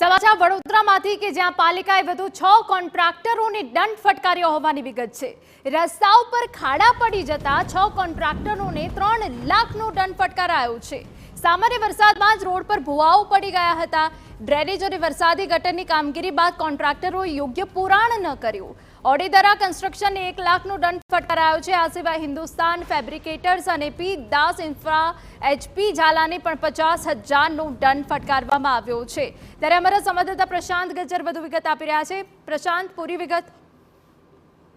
સમાચાર વડોદરામાંથી કે જ્યાં પાલિકાએ વધુ 6 કોન્ટ્રાક્ટરોને દંડ ફટકાર્યો હોવાની વિગત છે। રસ્તા ઉપર ખાડા પડી જતા 6 કોન્ટ્રાક્ટરોને 3 લાખનો દંડ ફટકારાયો છે। સામાન્ય વરસાદમાં જ રોડ પર ભૂવાઓ પડી ગયા હતા। ડ્રેનેજ અને વરસાદી ગટરની કામગીરી બાદ કોન્ટ્રાક્ટરોએ યોગ્ય પુરાણ ન કર્યું। ઓડેદરા કન્સ્ટ્રક્શનને 1 લાખનો દંડ ફટકારાયો છે। આ સિવાય હિન્દુસ્તાન ફેબ્રિકેટર્સ અને પી દાસ ઇન્ફ્રા એચપી ઝાલાને પણ 50,000નો દંડ ફટકારવામાં આવ્યો છે। ત્યારે અમારા સંવાદદાતા પ્રશાંત ગજ્જર વધુ વિગત આપી રહ્યા છે। પ્રશાંત, પૂરી વિગત।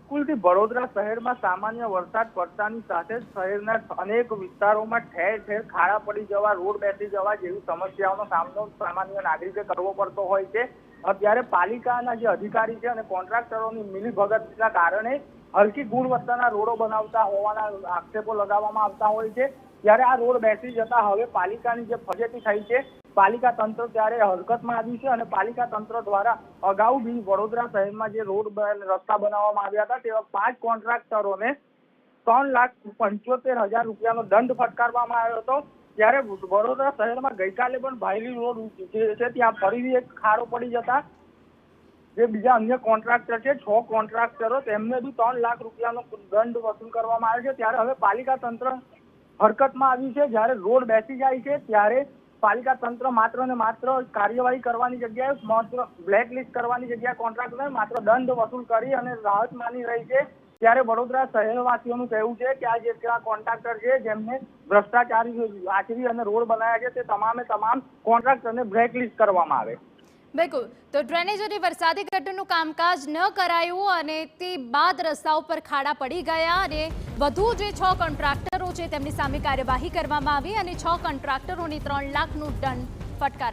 કુલથી વડોદરા શહેરમાં સામાન્ય વરસાદ પડતાની સાથે શહેરના અનેક વિસ્તારોમાં ઠેર ઠેર ખાડા પડી જવા, રોડ બેસી જવા જેવી સમસ્યાઓનો સામનો સામાન્ય નાગરિકે કરવો પડતો હોય છે। અત્યારે પાલિકાના જે અધિકારી છે અને કોન્ટ્રાક્ટરોની મિલીભગતના કારણે હલકી ગુણવત્તાના રોડો બનાવતા હોવાના આક્ષેપો લગાવવામાં આવતા હોય છે। ત્યારે આ રોડ બેસી જતા હવે પાલિકાની જે ફજેતી થઈ છે, પાલિકા તંત્ર ત્યારે હરકતમાં આવ્યું છે અને પાલિકા તંત્ર દ્વારા અગાઉ બી વડોદરા શહેરમાં જે રોડ રસ્તા બનાવવામાં આવ્યા હતા તેવા 5 કોન્ટ્રાક્ટરોને 3,75,000 રૂપિયાનો દંડ ફટકારવામાં આવ્યો હતો। ત્યારે વડોદરા શહેરમાં ગઈકાલે પણ ભાયલી રોડ જે છે ત્યાં ફરીથી એક ખાડો પડી જતા જે બીજા અન્ય કોન્ટ્રાક્ટર છે 6 કોન્ટ્રાક્ટરો તેમને બી 3 લાખ રૂપિયાનો દંડ વસૂલ કરવામાં આવ્યો છે। ત્યારે હવે પાલિકા તંત્ર હરકતમાં આવ્યું છે। જ્યારે રોડ બેસી જાય છે ત્યારે પાલિકા તંત્ર માત્ર ને માત્ર કાર્યવાહી કરવાની જગ્યાએ માત્ર બ્લેકલિસ્ટ કરવાની જગ્યાએ કોન્ટ્રાક્ટરને માત્ર દંડ વસૂલ કરી અને રાહત માની રહી છે। ત્યારે વડોદરા શહેરવાસીઓનું કહેવું છે કે આ જે કોન્ટ્રાક્ટર છે જેમને ભ્રષ્ટાચારી આચરી અને રોડ બનાવ્યા છે તે તમામે તમામ કોન્ટ્રાક્ટરને બ્લેકલિસ્ટ કરવામાં આવે। બિલકુલ, તો ડ્રેનેજ અને વરસાદી ગટરનું કામકાજ ન કરાયું અને તે બાદ રસ્તા ઉપર ખાડા પડી ગયા અને વધુ જે 6 કોન્ટ્રાક્ટરો છે તેમની સામે કાર્યવાહી કરવામાં આવી અને 6 કોન્ટ્રાક્ટરોને 3 લાખનું દંડ ફટકારાયો।